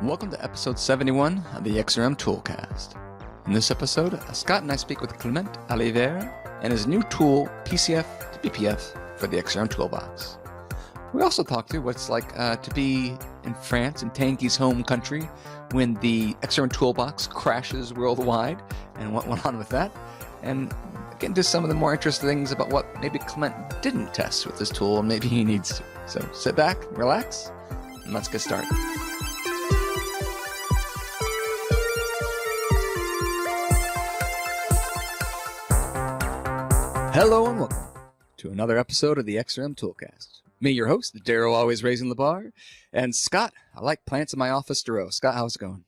Welcome to episode 71 of the XRM Toolcast. In this episode, Scott and I speak with Clement Olivier and his new tool, PCF to BPF, for the XRM Toolbox. We also talk through what it's like to be in France, in Tanguy's home country, when the XRM Toolbox crashes worldwide and what went on with that, and get into some of the more interesting things about what maybe Clement didn't test with this tool and maybe he needs to. So sit back, relax, and let's get started. Hello and welcome to another episode of the XRM Toolcast. Me, your host, Daryl, always raising the bar, and Scott. I like plants in my office to row. Scott, how's it going?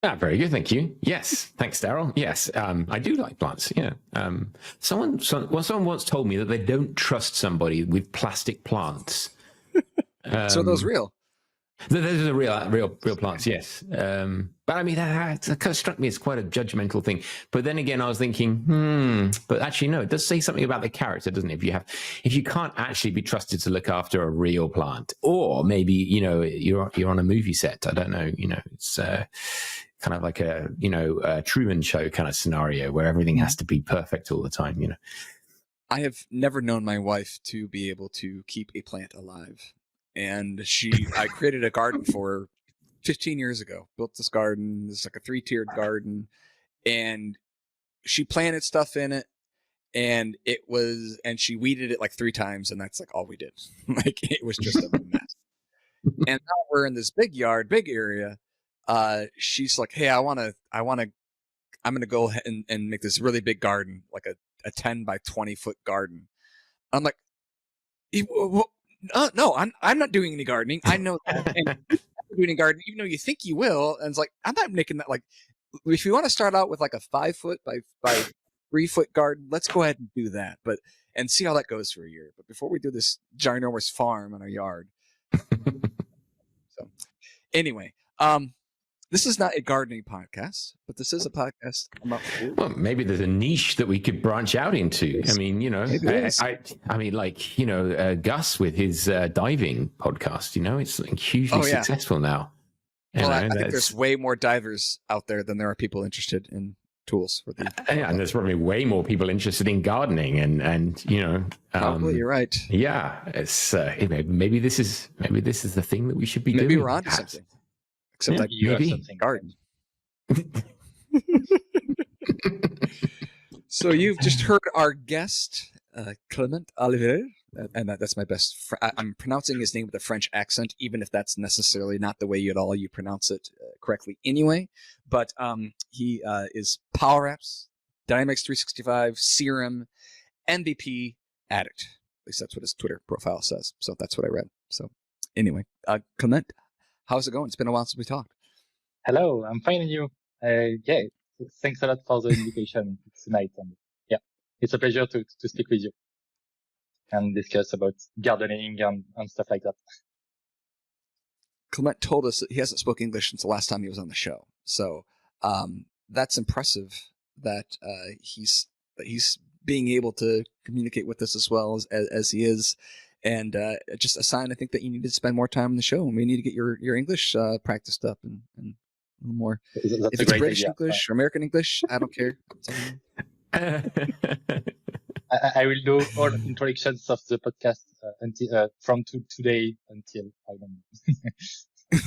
Very good, thank you. Yes, thanks, Daryl. Yes, I do like plants. Yeah. Someone once told me that they don't trust somebody with plastic plants. So are those real? Those are real plants, yes. But I mean, that kind of struck me as quite a judgmental thing. But then again, I was thinking, but actually, no, it does say something about the character, doesn't it? If you can't actually be trusted to look after a real plant, or maybe, you're on a movie set. I don't know, it's kind of like a Truman Show kind of scenario where everything has to be perfect all the time, I have never known my wife to be able to keep a plant alive. And I created a garden for her 15 years ago, built this garden. It's like a 3-tiered garden, and she planted stuff in it, and she weeded it like 3 times, and that's like all we did. Like, it was just a mess. And now we're in this big area. She's like, hey, I'm going to go ahead and make this really big garden, like a 10 by 20 foot garden. I'm like, no, I'm not doing any gardening. I know that. And I'm not doing any gardening, even though you think you will. And it's like, I'm not making that. Like, if you want to start out with like a 5 foot by 3 foot garden, let's go ahead and do that. And see how that goes for a year. But before we do this ginormous farm in our yard. So anyway, this is not a gardening podcast, but this is a podcast about food. Well, maybe there's a niche that we could branch out into. I mean, Gus with his diving podcast, it's like hugely successful now. Well, I think there's way more divers out there than there are people interested in tools for the. And there's probably way more people interested in gardening, and probably you're right. Yeah, it's maybe this is the thing that we should be doing. Maybe we're onto something. Except you have something garden. So you've just heard our guest, Clement Olivier, and that's my best. I'm pronouncing his name with a French accent, even if that's necessarily not the way you pronounce it correctly anyway. But he is Power Apps, Dynamics 365, CRM, MVP addict. At least that's what his Twitter profile says. So that's what I read. So anyway, Clement, how's it going? It's been a while since we talked. Hello, I'm fine, and you? Thanks a lot for the invitation tonight. And it's a pleasure to speak with you and discuss about gardening and stuff like that. Clement told us that he hasn't spoken English since the last time he was on the show. So that's impressive that he's being able to communicate with us as well as he is. And just a sign, I think, that you need to spend more time on the show, and we need to get your English practiced up and a little more. If it's British English or American English, I don't care. I will do all introductions of the podcast until from today until I don't know.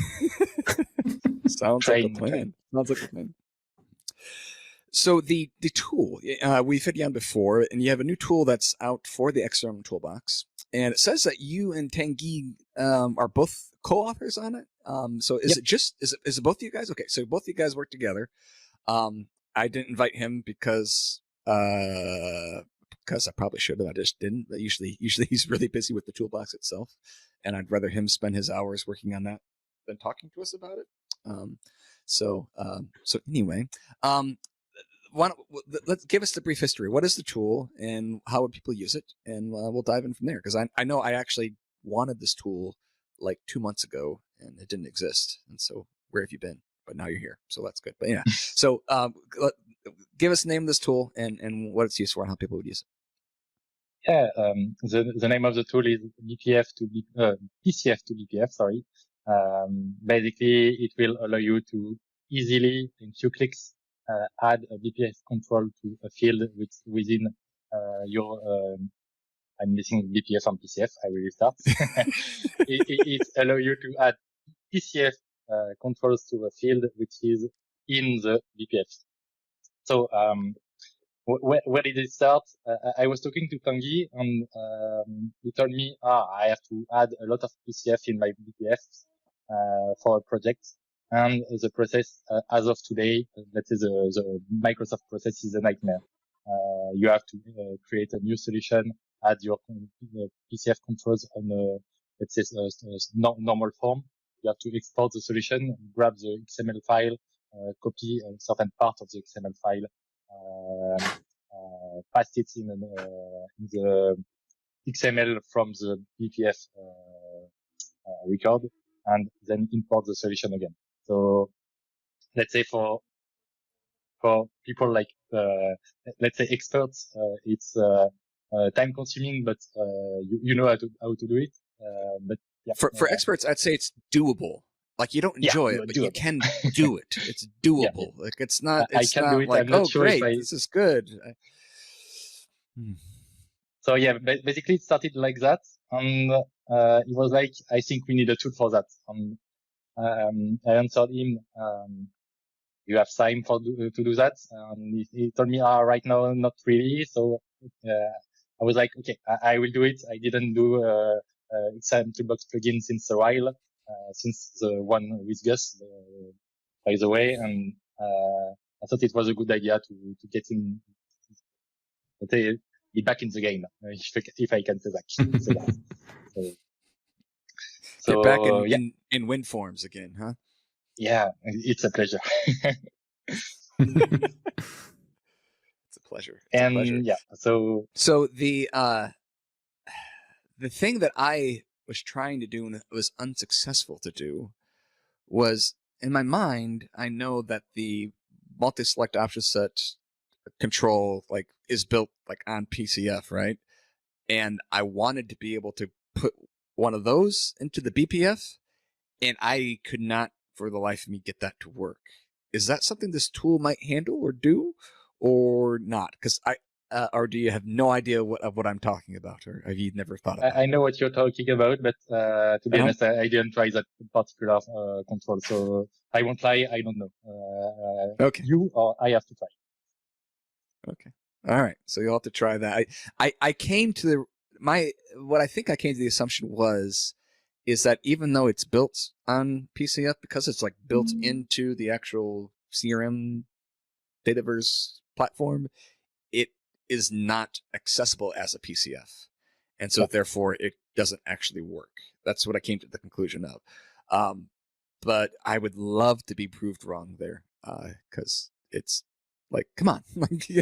Sounds like a plan. So the tool, we've had you on before, and you have a new tool that's out for the XRM Toolbox. And it says that you and Tanguy are both co-authors on it. So is it both of you guys? Okay, so both of you guys work together. I didn't invite him because I probably should have. I just didn't. But usually he's really busy with the toolbox itself, and I'd rather him spend his hours working on that than talking to us about it. So anyway, let's give us the brief history. What is the tool, and how would people use it? And we'll dive in from there, because I know I actually wanted this tool like 2 months ago, and it didn't exist. And so where have you been? But now you're here, so that's good. But yeah, so give us the name of this tool and what it's used for and how people would use it. The name of the tool is PCF to BPF. Sorry, Basically, it will allow you to easily, in few clicks, add a BPF control to a field within your. I'm missing BPF and PCF. I will restart. it allows you to add PCF controls to a field which is in the BPF. So where did it start? I was talking to Tanguy and he told me, I have to add a lot of PCF in my BPF for a project. And the process, as of today, let's say the Microsoft process is a nightmare. You have to create a new solution, add your PCF controls on a, let's say, normal form. You have to export the solution, grab the XML file, copy a certain part of the XML file, paste it in the XML from the BPF record, and then import the solution again. So let's say for people like let's say experts, it's time consuming, but you know how to do it. But yeah, for experts, I'd say it's doable. Like you don't enjoy it, but doable. you can do it. It's doable. Like it's not. It's I can not do it. like, I'm not oh sure great, this is good. So yeah, basically it started like that, and it was like, I think we need a tool for that. And I answered him, you have time to do that? And he told me, right now, not really. So I was like, okay, I will do it. I didn't do XrmToolBox plugin since a while, since the one with Gus, by the way, and I thought it was a good idea to get in, let's say, be back in the game, if I can say that. Get back in win forms again, huh? Yeah, it's a pleasure. It's a pleasure. It's a pleasure. Yeah, so the thing that I was trying to do and was unsuccessful to do was, in my mind, I know that the multi-select option set control like is built like on PCF, right? And I wanted to be able to put one of those into the BPF, and I could not for the life of me get that to work. Is that something this tool might handle or do, or not? Because or do you have no idea what I'm talking about, or have you never thought about it? I know what you're talking about, but to be honest, I didn't try that particular control, so I won't lie, I don't know. Okay. You or I have to try. Okay. All right. So you'll have to try that. I came to what I think I came to the assumption is that even though it's built on PCF, because it's like built into the actual CRM Dataverse platform, it is not accessible as a PCF. And so therefore it doesn't actually work. That's what I came to the conclusion of. But I would love to be proved wrong there, because it's like, come on,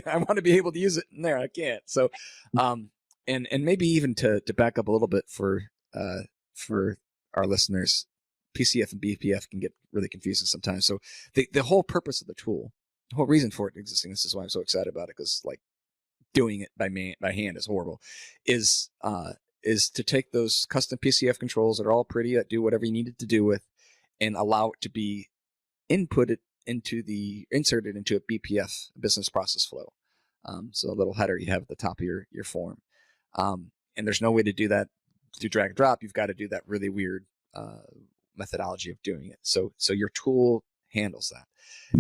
I want to be able to use it in there. I can't. So, and maybe even to back up a little bit for our listeners, PCF and BPF can get really confusing sometimes. So the whole purpose of the tool, the whole reason for it existing, this is why I'm so excited about it, because like doing it by hand is horrible, is to take those custom PCF controls that are all pretty, that do whatever you need it to do with, and allow it to be inserted into a BPF, business process flow. So a little header you have at the top of your form. And there's no way to do that through drag and drop. You've got to do that really weird methodology of doing it. So your tool handles that.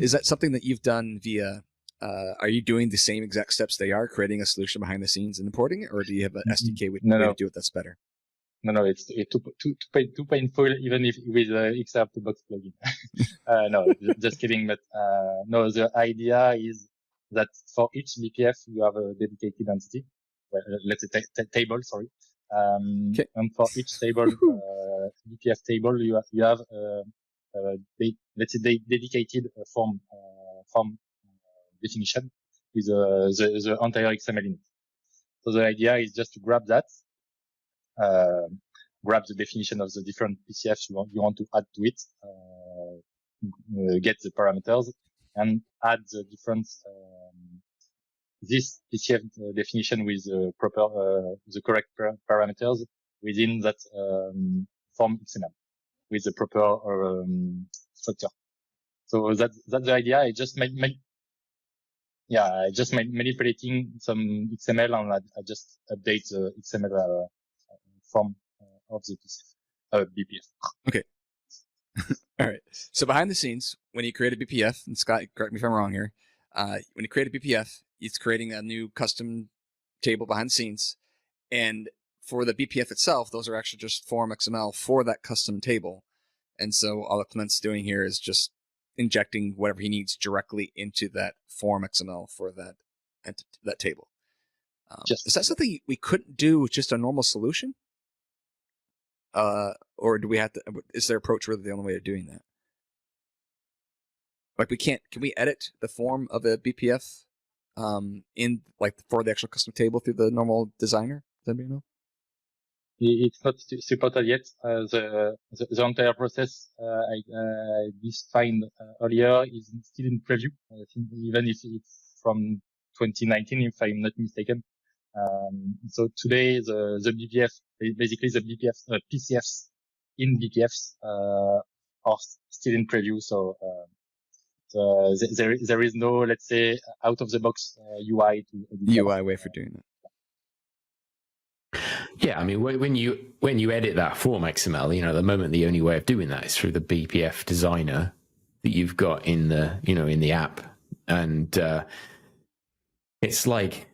Is that something that you've done via, are you doing the same exact steps they are, creating a solution behind the scenes and importing it, or do you have an SDK way to do it that's better? No, it's too painful, even if with XrmToolBox plugin. No, just kidding. But no, the idea is that for each BPF you have a dedicated entity. Well, let's say table. Sorry. Okay. And for each table, BPF table, you have let's say dedicated form definition with the entire XML in it. So the idea is just to grab that. Grab the definition of the different PCFs you want to add to it, get the parameters, and add the different this PCF definition with the correct parameters within that FormXml, with the proper structure. So that's the idea. I just manipulating some XML and I just update the XML form of the BPF. Okay. All right. So behind the scenes, when you create a BPF, and Scott, correct me if I'm wrong here, when you create a BPF, it's creating a new custom table behind the scenes. And for the BPF itself, those are actually just FormXml for that custom table. And so all that Clement's doing here is just injecting whatever he needs directly into that FormXml for that table. Is that something we couldn't do with just a normal solution? Or do we have to? Is their approach really the only way of doing that? Like can we edit the form of a BPF in like for the actual custom table through the normal designer? Does anybody know? It's not supported yet. The entire process I defined earlier is still in preview. I think even if it's from 2019, if I'm not mistaken. So today the BPF, basically the BPF, PCFs in BPFs, are still in preview. So, there is no, let's say, out of the box, UI UI way for doing that. Yeah. I mean, when you edit that form XML, at the moment, the only way of doing that is through the BPF designer that you've got in the app. And, it's like,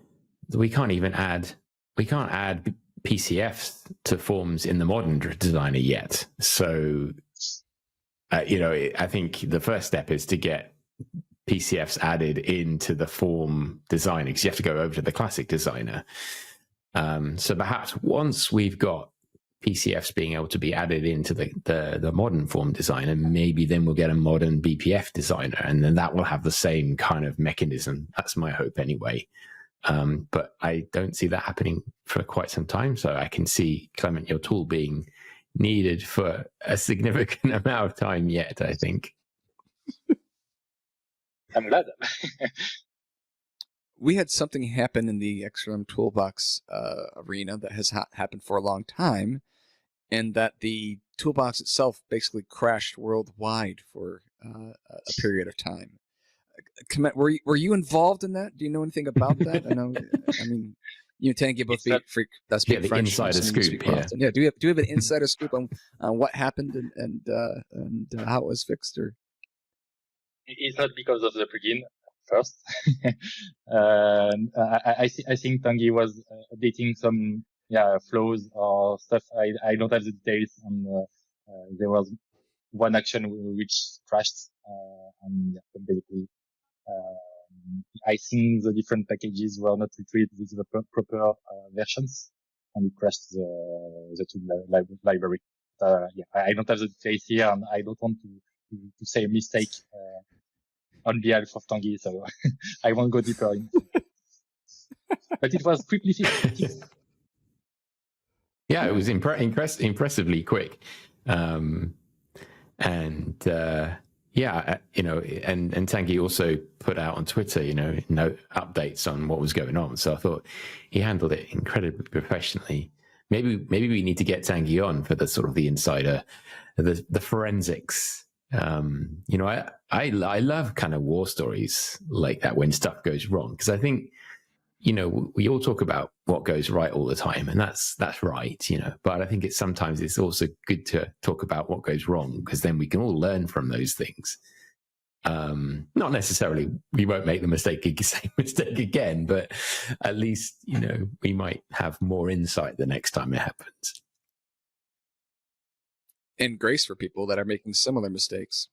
we can't add PCFs to forms in the modern designer yet. So, I think the first step is to get PCFs added into the form designer, because you have to go over to the classic designer. So perhaps once we've got PCFs being able to be added into the modern form designer, maybe then we'll get a modern BPF designer, and then that will have the same kind of mechanism. That's my hope anyway. But I don't see that happening for quite some time. So I can see, Clement, your tool being needed for a significant amount of time yet, I think. I'm glad. We had something happen in the XrmToolBox arena that has happened for a long time, and that the toolbox itself basically crashed worldwide for a period of time. Were you involved in that? Do you know anything about that? I mean, you and Tanguy both speak the French. Insider scoop. Yeah. Do you have an insider scoop on what happened and how it was fixed? Or it's not because of the plugin first. I think Tanguy was updating some flows or stuff. I don't have the details. There was one action which crashed, and basically. I think the different packages were not retrieved with the proper versions, and it crashed the tool library. I don't have the details here, and I don't want to say a mistake on behalf of Tanguy, so I won't go deeper in. But it was quickly fixed. Yeah, it was impressively quick, yeah, and Tanguy also put out on Twitter, note updates on what was going on. So I thought he handled it incredibly professionally. Maybe we need to get Tanguy on for the sort of the insider, the forensics. I love kind of war stories like that when stuff goes wrong, because I think, we all talk about what goes right all the time, and that's right, but I think sometimes it's also good to talk about what goes wrong, because then we can all learn from those things. Not necessarily we won't make the same mistake again, but at least, we might have more insight the next time it happens. And grace for people that are making similar mistakes.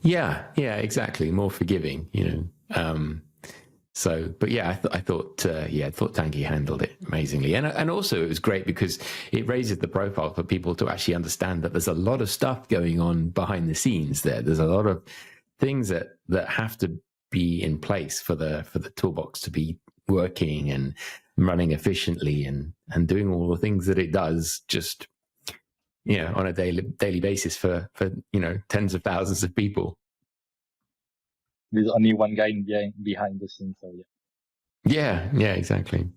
Yeah, exactly. More forgiving, So, but yeah, I thought Tanguy handled it amazingly, and also it was great because it raises the profile for people to actually understand that there's a lot of stuff going on behind the scenes. There's a lot of things that have to be in place for the toolbox to be working and running efficiently and doing all the things that it does, just on a daily basis for tens of thousands of people. There's only one guy behind the scenes, so yeah, exactly.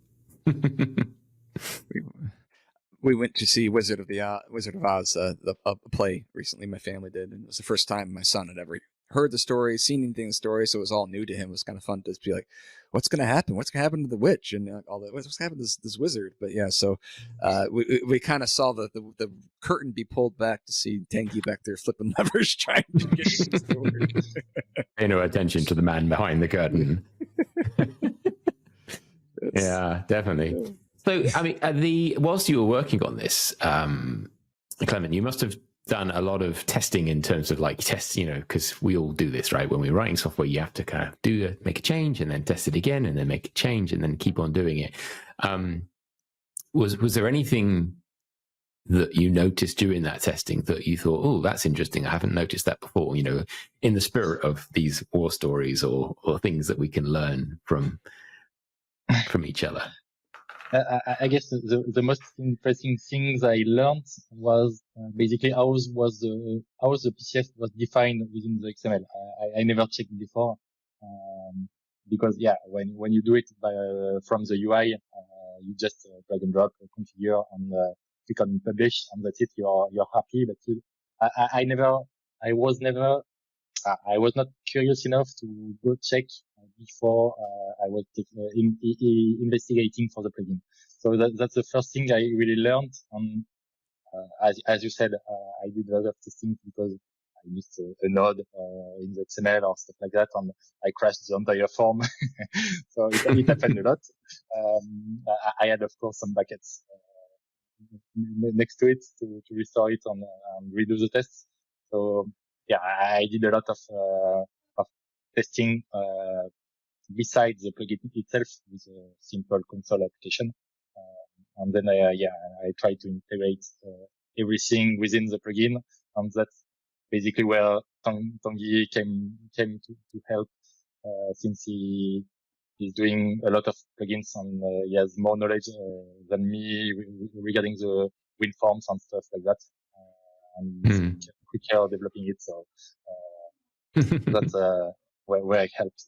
We went to see Wizard of Oz, the play recently. My family did, and it was the first time my son had ever heard the story, seen anything in the story, so it was all new to him. It was kind of fun to be like, what's going to happen? What's going to happen to the witch and all that? What's going to happen to this wizard? But yeah, so we kind of saw the curtain be pulled back to see Tanguy back there flipping levers trying to get to the story. Pay no attention to the man behind the curtain. Yeah, definitely. So, I mean, whilst you were working on this, Clement, you must have done a lot of testing in terms of like tests, because we all do this, right? When we're writing software, you have to kind of make a change and then test it again and then make a change and then keep on doing it. Was there anything that you noticed during that testing that you thought, oh, that's interesting, I haven't noticed that before, in the spirit of these war stories or things that we can learn from each other? I guess the most interesting things I learned was basically how the PCF was defined within the XML. I never checked it before, because when you do it from the UI, you just drag and drop, configure, and click on publish, and that's it. You're happy. But I was not curious enough to go check before I was investigating for the plugin. So that's the first thing I really learned. As you said, I did a lot of testing because I missed a node in the XML or stuff like that, and I crashed the entire form. So it happened a lot. I had, of course, some buckets next to it to restore it and redo the tests. So yeah, I did a lot of testing besides the plugin itself with a simple console application, and then I try to integrate everything within the plugin, and that's basically where Tanguy came to help, since he's doing a lot of plugins and he has more knowledge than me regarding the WinForms and stuff like that. And quicker developing it, so that's where I helped.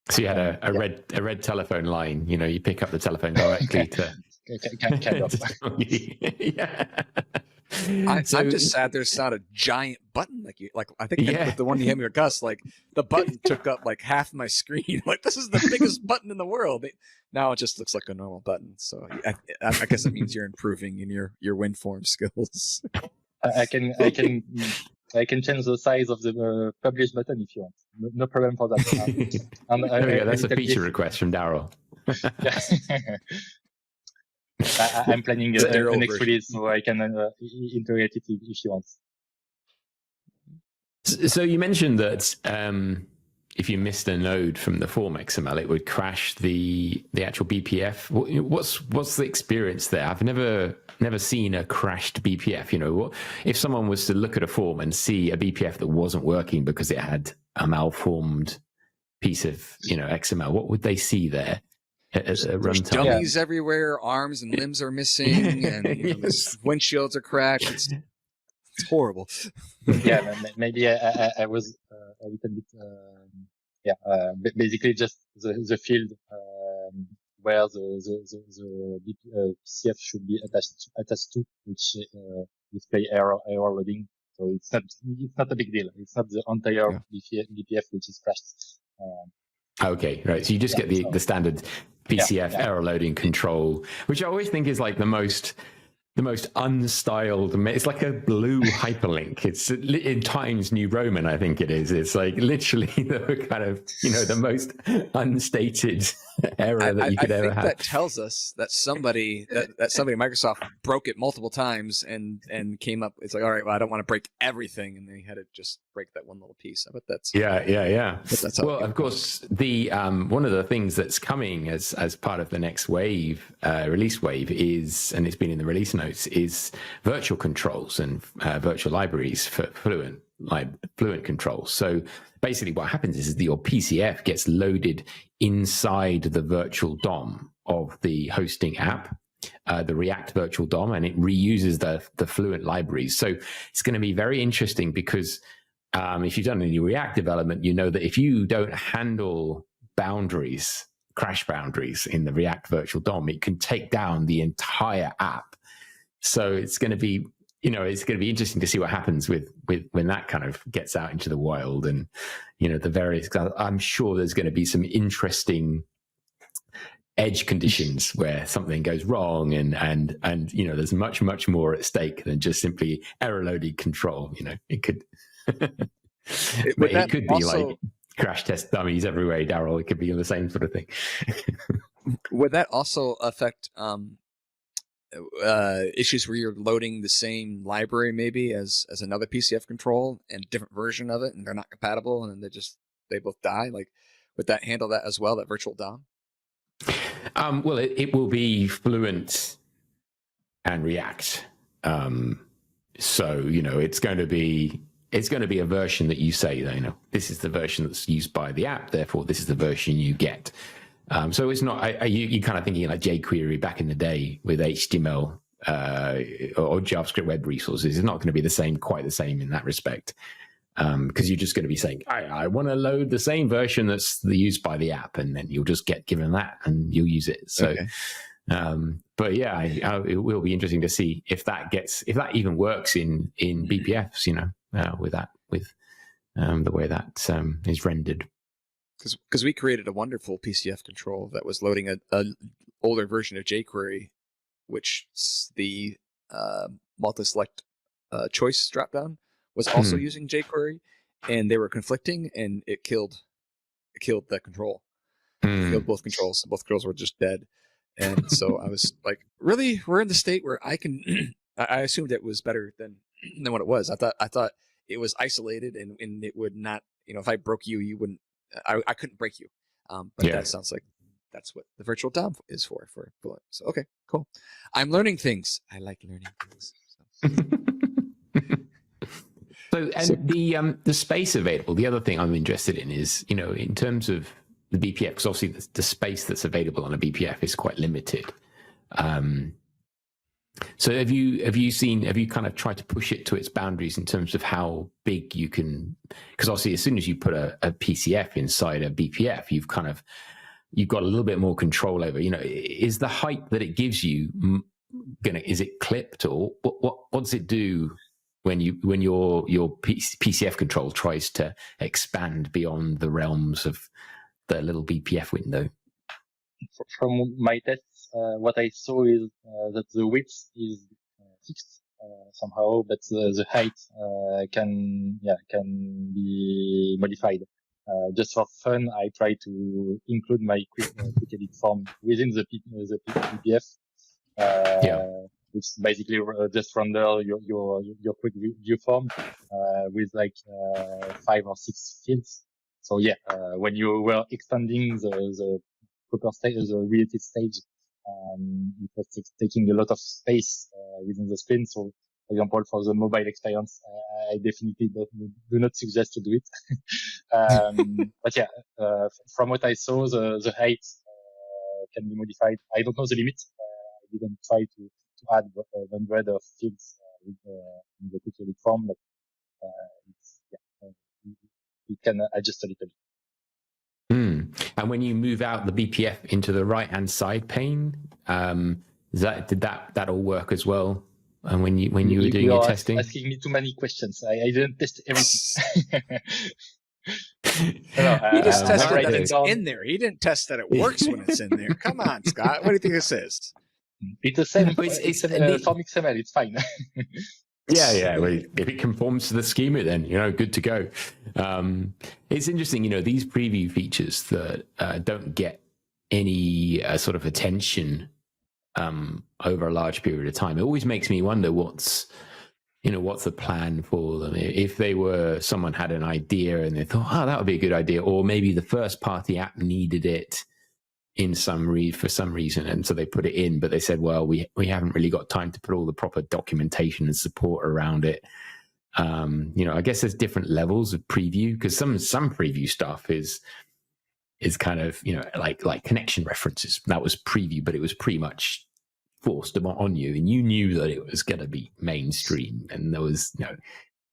So you had a red telephone line. You pick up the telephone directly to. Kind of. Yeah. I'm just sad there's not a giant button like I think with the one you handed me with Gus, like the button took up like half my screen. Like this is the biggest button in the world. Now it just looks like a normal button. So I guess it means you're improving in your WinForm skills. I can change the size of the publish button if you want. No problem for that. There we go. That's a feature request from Daryl. I'm planning the next release, so I can integrate it if you want. So you mentioned that if you missed a node from the FormXml, it would crash the actual BPF. What's the experience there? I've never seen a crashed BPF. If someone was to look at a form and see a BPF that wasn't working because it had a malformed piece of XML, what would they see there? As a runtime? Dummies everywhere, arms and limbs are missing, and windshields are cracked. It's horrible. Yeah, maybe I was a little bit, basically just the field where the PCF should be attached to, which display error loading. So it's not a big deal. It's not the entire BPF which is crashed. Okay, right. So you just get the standard PCF error loading control, which I always think is like the most unstyled. It's like a blue hyperlink. It's in Times New Roman, I think it is. It's like literally the kind of the most unstated error that you could ever have. That tells us that somebody at Microsoft broke it multiple times and came up. It's like, all right, well, I don't want to break everything, and they had to just break that one little piece. I bet that's Well, of course, the one of the things that's coming as part of the next wave, release wave, is, and it's been in the release notes, is virtual controls and virtual libraries for Fluent controls. So basically what happens is that your PCF gets loaded inside the virtual DOM of the hosting app, the React virtual DOM, and it reuses the Fluent libraries. So it's going to be very interesting because if you've done any React development, you know that if you don't handle boundaries crash boundaries in the React virtual DOM, it can take down the entire app. So it's going to be, it's going to be interesting to see what happens with when that kind of gets out into the wild, and the various. I'm sure there's going to be some interesting edge conditions where something goes wrong, and there's much more at stake than just simply error loaded control. It could it could be also, like crash test dummies everywhere, Daryl. It could be the same sort of thing. Would that also affect issues where you're loading the same library maybe as another PCF control and different version of it, and they're not compatible, and then they both die? Like, would that handle that as well, that virtual DOM? Well, it will be Fluent and React. So, it's going to be a version that you say, this is the version that's used by the app, therefore this is the version you get. So it's not, you kind of thinking like jQuery back in the day with HTML or JavaScript web resources. It's not going to be quite the same in that respect. Because you're just going to be saying, I want to load the same version that's used by the app, and then you'll just get given that and you'll use it. So, okay. But yeah, it will be interesting to see if that even works in BPFs, with the way that is rendered. Because we created a wonderful PCF control that was loading a older version of jQuery, which the multi-select choice dropdown was also using jQuery, and they were conflicting, and it killed that control. It killed both controls. Both controls were just dead. And so I was like, really? We're in the state where I can I assumed it was better than what it was. I thought it was isolated and it would not, if I broke you wouldn't, I couldn't break you. But yeah. That sounds like that's what the virtual DOM is for Fluent. So okay, cool. I'm learning things. I like learning things. So the space available, the other thing I'm interested in is, in terms of the BPF, because obviously the space that's available on a BPF is quite limited. So have you kind of tried to push it to its boundaries in terms of how big you can, because obviously as soon as you put a PCF inside a BPF, you've got a little bit more control over, is the height that it gives you is it clipped, or what does it do when your PCF control tries to expand beyond the realms of the little BPF window? From my tests, what I saw is that the width is fixed somehow, but the height can be modified. Just for fun, I try to include my quick edit form within the BPF. It's basically just render your quick view form with like 5 or 6 fields. So yeah, when you were extending the proper stage, the related stage, it was taking a lot of space within the screen. So, for example, for the mobile experience, I definitely do not suggest to do it. But yeah, from what I saw, the height can be modified. I don't know the limit. I didn't try to add 100 of fields in the quick edit form, but it can adjust a little bit. And when you move out the BPF into the right-hand side pane, did that all work as well? And when you were doing your testing, asking me too many questions. I didn't test everything. He just tested that it's in there. He didn't test that it works when it's in there. Come on, Scott. What do you think this is? It's the same. It's FormXml. It's fine. Yeah. Well, if it conforms to the schema, then good to go. It's interesting, these preview features that don't get any sort of attention over a large period of time. It always makes me wonder what's the plan for them. If someone had an idea and they thought, that would be a good idea, or maybe the first party app needed it for some reason, and so they put it in, but they said, well, we haven't really got time to put all the proper documentation and support around it. I guess there's different levels of preview, because some preview stuff is kind of like connection references. That was preview, but it was pretty much forced on you, and you knew that it was going to be mainstream, and there was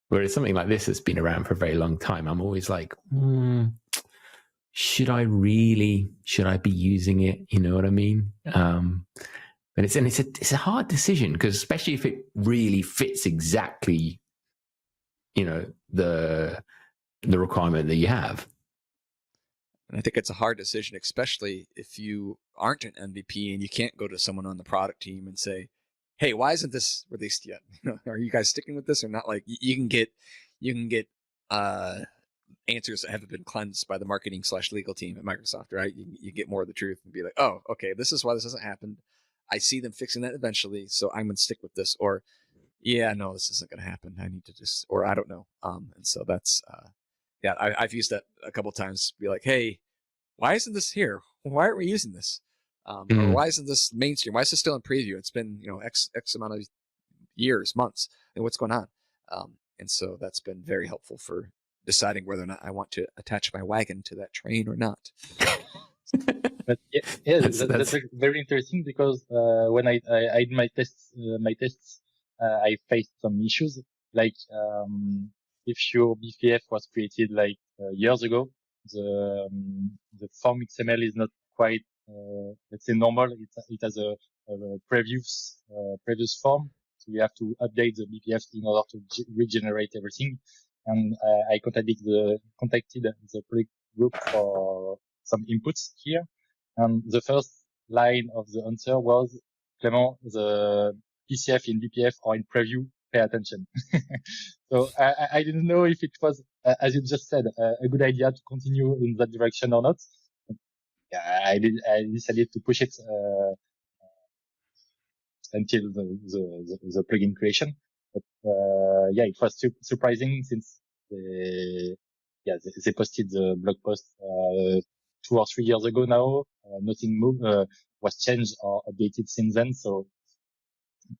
whereas something like this has been around for a very long time, I'm always like, should I be using it? You know what I mean? But it's a hard decision, because especially if it really fits exactly, the requirement that you have. And I think it's a hard decision, especially if you aren't an MVP and you can't go to someone on the product team and say, "Hey, why isn't this released yet? Are you guys sticking with this or not?" Like you can get answers that haven't been cleansed by the marketing/legal team at Microsoft, right? You get more of the truth and be like, "Oh, okay, this is why this hasn't happened. I see them fixing that eventually, so I'm going to stick with this." Or, "Yeah, no, this isn't going to happen. I need to just," or I don't know. And so that's, yeah, I've used that a couple of times to be like, "Hey, why isn't this here? Why aren't we using this? Or why isn't this mainstream? Why is this still in preview? It's been, X amount of years, months, and what's going on?" And so that's been very helpful for deciding whether or not I want to attach my wagon to that train or not. But that's very interesting, because when I did my tests, I faced some issues. Like if your BPF was created like years ago, the FormXml is not quite let's say normal. It has a previous form, so you have to update the BPF in order to regenerate everything. And I contacted the project group for some inputs here. And the first line of the answer was, "Clement, the PCF in BPF or in preview, pay attention." So I didn't know if it was, as you just said, a good idea to continue in that direction or not. I decided to push it until the plugin creation. But it was surprising, since they posted the blog post 2 or 3 years ago now. Nothing was changed or updated since then. So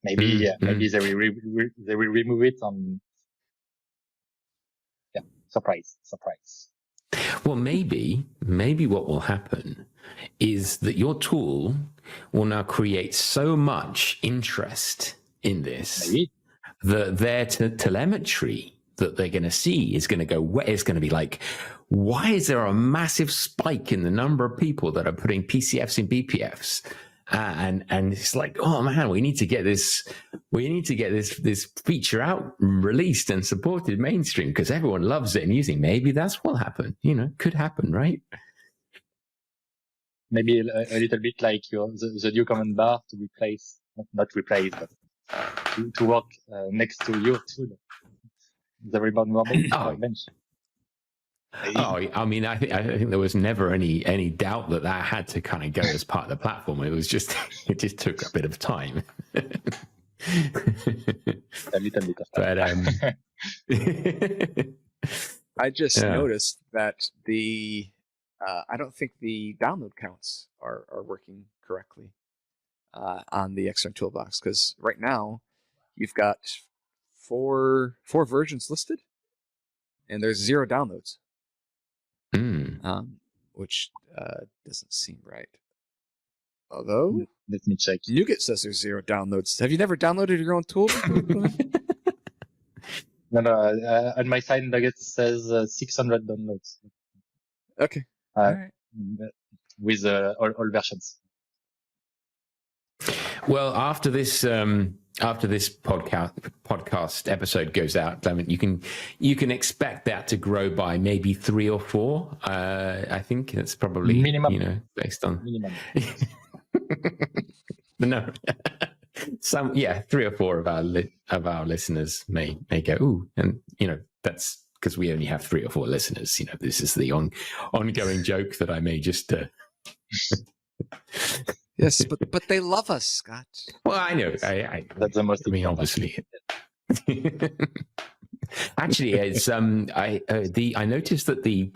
maybe they will remove it. Surprise. Well, maybe what will happen is that your tool will now create so much interest in this that their telemetry that they're going to see is going to go, it's going to be like, why is there a massive spike in the number of people that are putting PCFs in BPFs? And it's like, oh man, we need to get this feature out, released and supported mainstream, because everyone loves it and using. Maybe that's what will happen. Could happen, right? Maybe a little bit like the new command bar to replace, not replace, but to work next to your tool. The rebound bench. Oh, I mean, I think there was never any doubt that had to kind of go as part of the platform. It just took a bit of time. A little bit of time. But I just noticed that I don't think the download counts are working correctly on the XrmToolBox, because right now you've got four versions listed, and there's 0 downloads. Which doesn't seem right. Although, let me check. NuGet says there's 0 downloads. Have you never downloaded your own tool? No. On my side, NuGet says 600 downloads. Okay. All right. With all versions. Well, after this podcast episode goes out, Clement, you can expect that to grow by maybe 3 or 4. I think it's probably minimum, based on minimum. No, 3 or 4 of our listeners may go, ooh, and that's because we only have 3 or 4 listeners. This is the ongoing joke that I may just. Yes, but they love us, Scott. Well, I know. That's the most. I mean, obviously. Actually, it's I noticed that the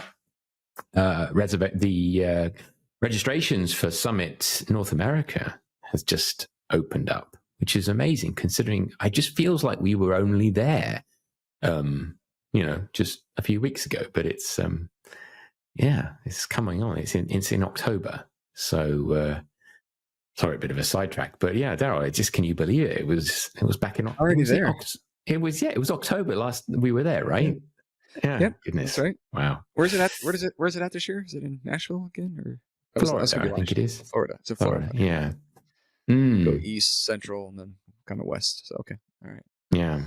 registrations for Summit North America has just opened up, which is amazing, considering it just feels like we were only there, just a few weeks ago. But it's it's coming on. It's in October, so. Sorry, a bit of a sidetrack, but yeah, Daryl, can you believe it? It was back in already there. It was October last. We were there, right? Yeah, Yep, goodness. that's right. Wow. Where's it at? Where's it at this year? Is it in Nashville again, or Florida, I think it is. Florida. It's in Florida. Okay. Yeah. Go east, central, and then kind of west. So okay, all right. Yeah.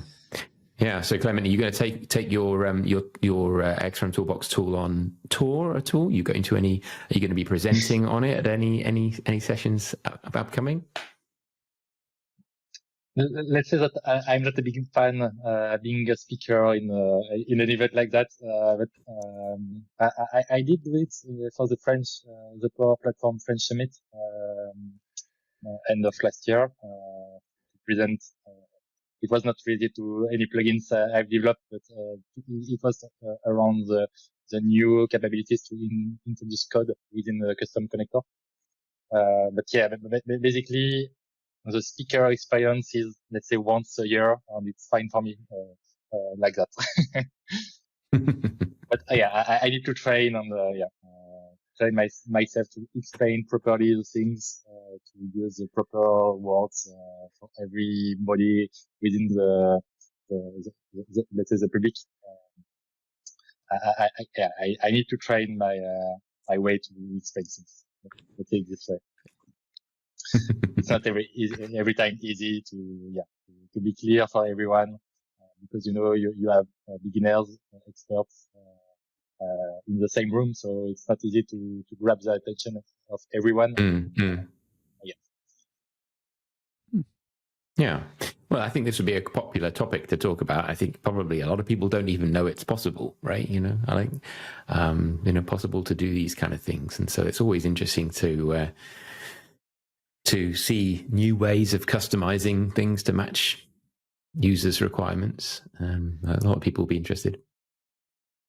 Yeah. So Clement, are you going to take your XrmToolBox tool on tour at all? Are you going to be presenting on it at any sessions upcoming? Let's say that I'm not a big fan being a speaker in an event like that, but I did do it for the the Power Platform French Summit end of last year to present. It was not related to any plugins I've developed, but it was around the new capabilities to introduce code within the custom connector. But yeah, but basically, the speaker experience is, let's say, once a year, and it's fine for me like that. But yeah, I need to train and train myself to explain properly the things, to use the proper words for everybody within the let's say the public. I need to train my way to explain things. Let's say it this way. It's not every time easy to be clear for everyone, because you have beginners, experts in the same room, so it's not easy to grab the attention of everyone. Yeah. Well, I think this would be a popular topic to talk about. I think probably a lot of people don't even know it's possible, right? Possible to do these kind of things. And so it's always interesting to see new ways of customizing things to match users' requirements. A lot of people will be interested.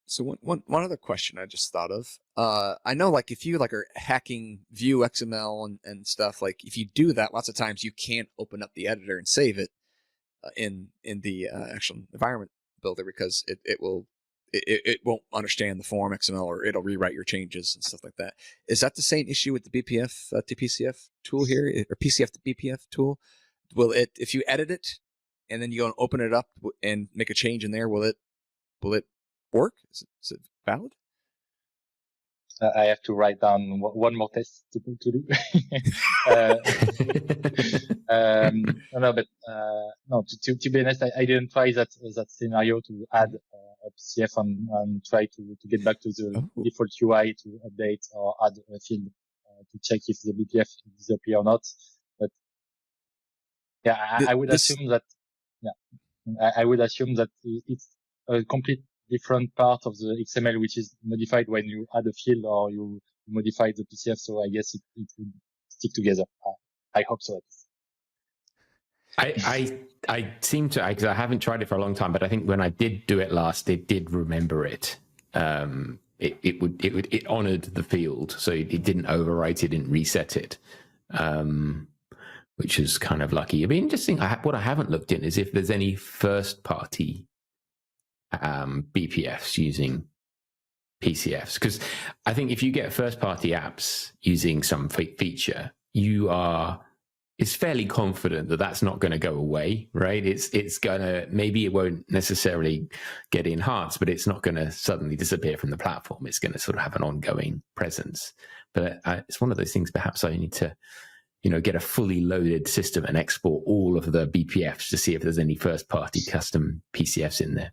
So one other question I just thought of. I know, like, if you are hacking Vue XML and stuff, like if you do that, lots of times you can't open up the editor and save it in the actual environment builder, because it won't understand the form XML, or it'll rewrite your changes and stuff like that. Is that the same issue with the BPF to PCF tool here, or PCF to BPF tool? Will it, if you edit it and then you go and open it up and make a change in there, will it work? Is it valid? I have to write down one more test to do. To be honest, I didn't try that scenario to add a PCF and try to get back to the default UI to update or add a field to check if the BPF disappear or not. But yeah, I would assume that it's a complete different part of the XML which is modified when you add a field or you modify the PCF. So I guess it would stick together. I hope so. I seem to, because I haven't tried it for a long time, but I think when I did do it last, it did remember it. It honored the field, so it didn't overwrite it, didn't reset it, which is kind of lucky. It'd be interesting. What I haven't looked in is if there's any first-party BPFs using PCFs, because I think if you get first-party apps using some feature, it's fairly confident that that's not going to go away, right? It's gonna, maybe it won't necessarily get enhanced, but it's not going to suddenly disappear from the platform. It's going to sort of have an ongoing presence. But it's one of those things. Perhaps I need to, get a fully loaded system and export all of the BPFs to see if there's any first-party custom PCFs in there.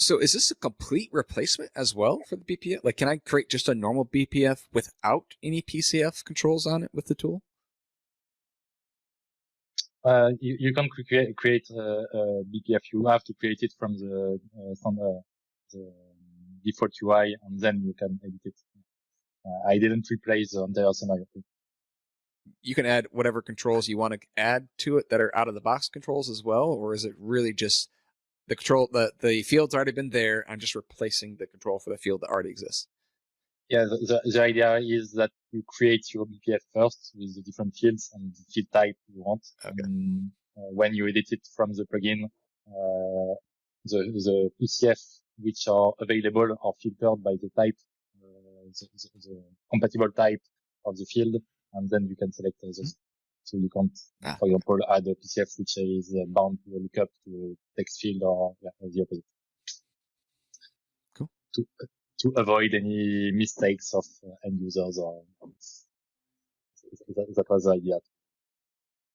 So is this a complete replacement as well for the BPF? Like, can I create just a normal BPF without any PCF controls on it with the tool? You can create a BPF. You have to create it from the default UI, and then you can edit it. I didn't replace the entire scenario. You can add whatever controls you want to add to it that are out of the box controls as well, or is it really just the control, the field's already been there, I'm just replacing the control for the field that already exists? Yeah, the idea is that you create your BPF first with the different fields and the field type you want. Okay. And when you edit it from the plugin, the PCF which are available are filtered by the type, the compatible type of the field, and then you can select those. So you can't, for example, add a PCF which is bound to a lookup to a text field or the opposite. Cool. To avoid any mistakes of end users or that was the idea.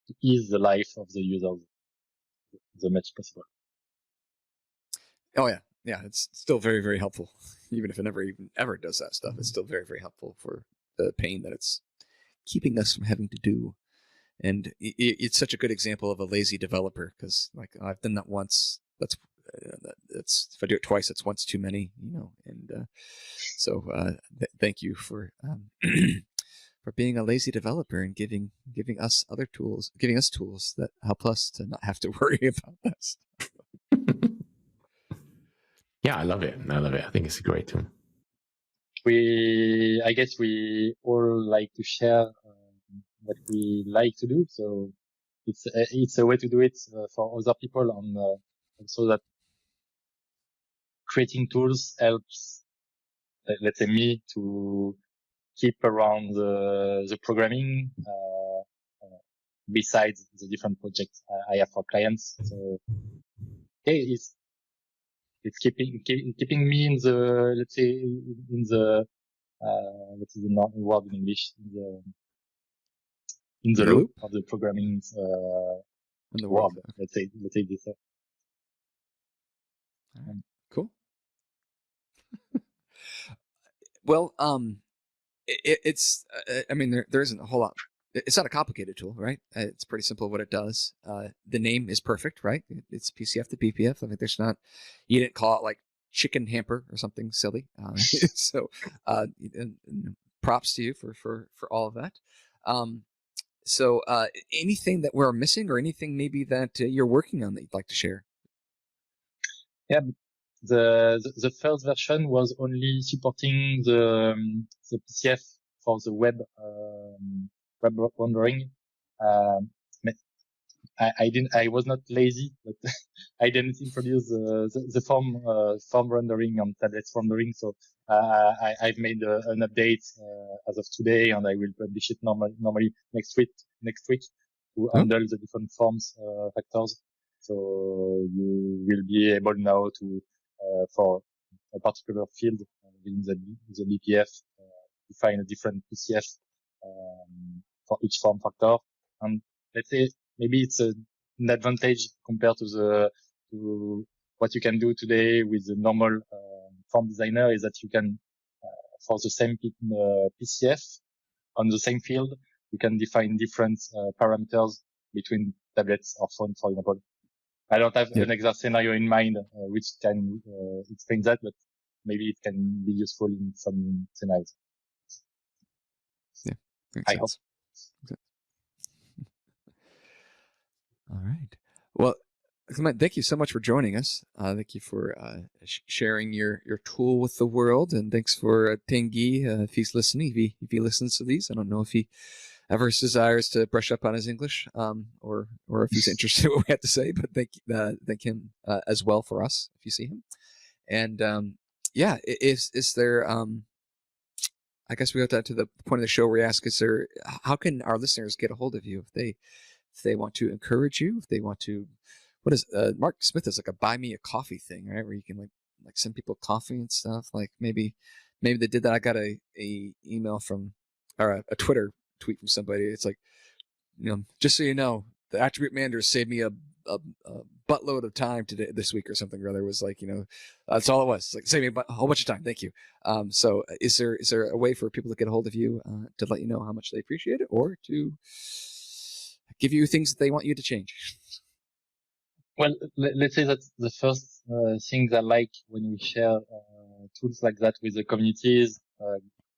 To ease the life of the users as much possible. Oh yeah. Yeah. It's still very, very helpful. Even if it never even ever does that stuff, it's still very, very helpful for the pain that it's keeping us from having to do. And it's such a good example of a lazy developer, because like I've done that once. That's if I do it twice, it's once too many, And so thank you for for being a lazy developer and giving us other tools, giving us tools that help us to not have to worry about this. Yeah, I love it. I think it's a great tool. I guess we all like to share what we like to do, so it's a way to do it for other people, and so that creating tools helps, let's say, me to keep around the programming besides the different projects I have for clients. So it's keeping me in the, let's say, in the what is the word in English, in the loop of the programming in the world. Okay. Let's say this. Cool. Well, it's I mean there isn't a whole lot. It's not a complicated tool, right? It's pretty simple what it does. The name is perfect, right? It's PCF to BPF. I mean, there's not, you didn't call it like chicken hamper or something silly. So props to you for all of that. So anything that we're missing, or anything maybe that you're working on that you'd like to share? Yeah, the first version was only supporting the PCF for the web rendering. I was not lazy, but I didn't introduce the form rendering on tablets rendering. So I've made an update as of today, and I will publish it normally next week to handle the different forms factors. So you will be able now to for a particular field within the BPF define a different PCF for each form factor, and let's say maybe it's an advantage compared to what you can do today with the normal form designer, is that you can for the same PCF on the same field, you can define different parameters between tablets or phone, for example. I don't have an exact scenario in mind which can explain that, but maybe it can be useful in some scenarios. Yeah, I hope. All right. Well, Clement, thank you so much for joining us. Thank you for sharing your tool with the world, and thanks for Tanguy if he's listening. If he listens to these, I don't know if he ever desires to brush up on his English, or if he's interested in what we have to say. But thank him as well for us if you see him. And yeah, is there? I guess we got to the point of the show where we ask: how can our listeners get a hold of you if they want to encourage you, if they want to? What is Mark Smith is like a buy me a coffee thing, right? Where you can like send people coffee and stuff. Like maybe they did that. I got a email from, or a Twitter tweet from somebody. It's like, just so you know, the attribute manager saved me a buttload of time this week or something. Or other. It was like, that's all it was. It's like, save me a whole bunch of time. Thank you. So is there a way for people to get a hold of you to let you know how much they appreciate it, or to give you things that they want you to change? Well, let's say that the first things I like when we share tools like that with the community is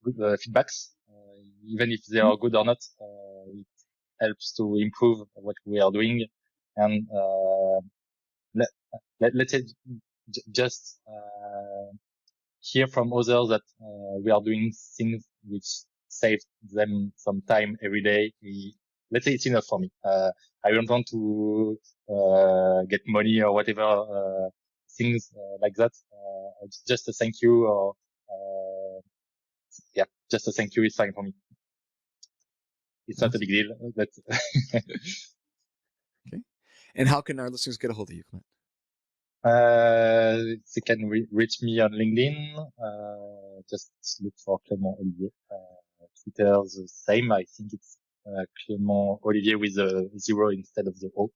good feedbacks, even if they are good or not. It helps to improve what we are doing, and let's say just hear from others that we are doing things which save them some time every day. Let's say it's enough for me. I don't want to get money or whatever things like that. Just a thank you, or just a thank you is fine for me. it's not a big deal, but Okay. And how can our listeners get a hold of you, Clement? they can reach me on LinkedIn. Just look for Clement Olivier. Twitter, the same. I think it's Clement Olivier with a 0 instead of the O.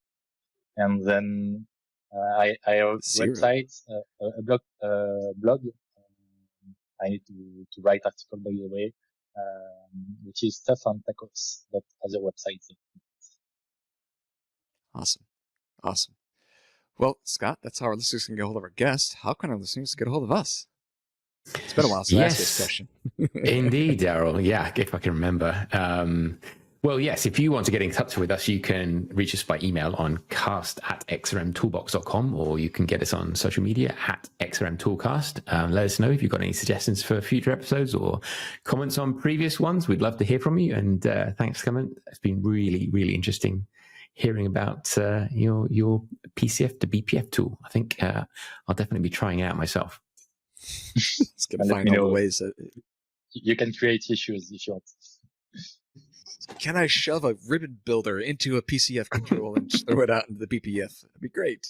And then I have a website, a blog. I need to write article, by the way, which is stuff on tacos, but as a website. Awesome. Well, Scott, that's how our listeners can get a hold of our guest. How can our listeners get a hold of us? It's been a while since I asked this question. Indeed, Daryl. Yeah, if I can remember. Well, yes, if you want to get in touch with us, you can reach us by email on cast@xrmtoolbox.com, or you can get us on social media @xrmtoolcast. Let us know if you've got any suggestions for future episodes or comments on previous ones. We'd love to hear from you. And thanks, Clement. It's been really, really interesting hearing about your PCF to BPF tool. I think I'll definitely be trying it out myself. It's going to find all the ways that you can create issues if you want. Can I shove a ribbon builder into a PCF control and just throw it out into the BPF? That'd be great.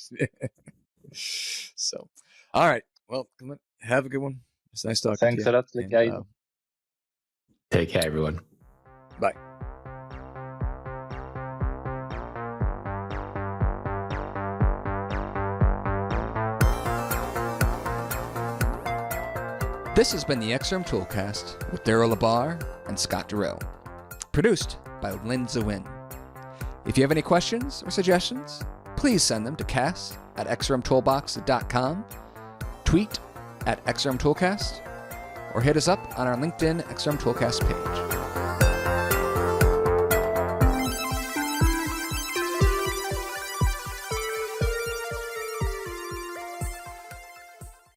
So, all right. Well, Clement, have a good one. It's nice talking Thanks to you. Thanks a lot, guys. Take care, everyone. Bye. This has been the XRM Toolcast with Daryl Labar and Scott Durrell. Produced by Lynn Zawin. If you have any questions or suggestions, please send them to cast@xrmtoolbox.com, tweet @XrmToolcast, or hit us up on our LinkedIn XRM Toolcast page.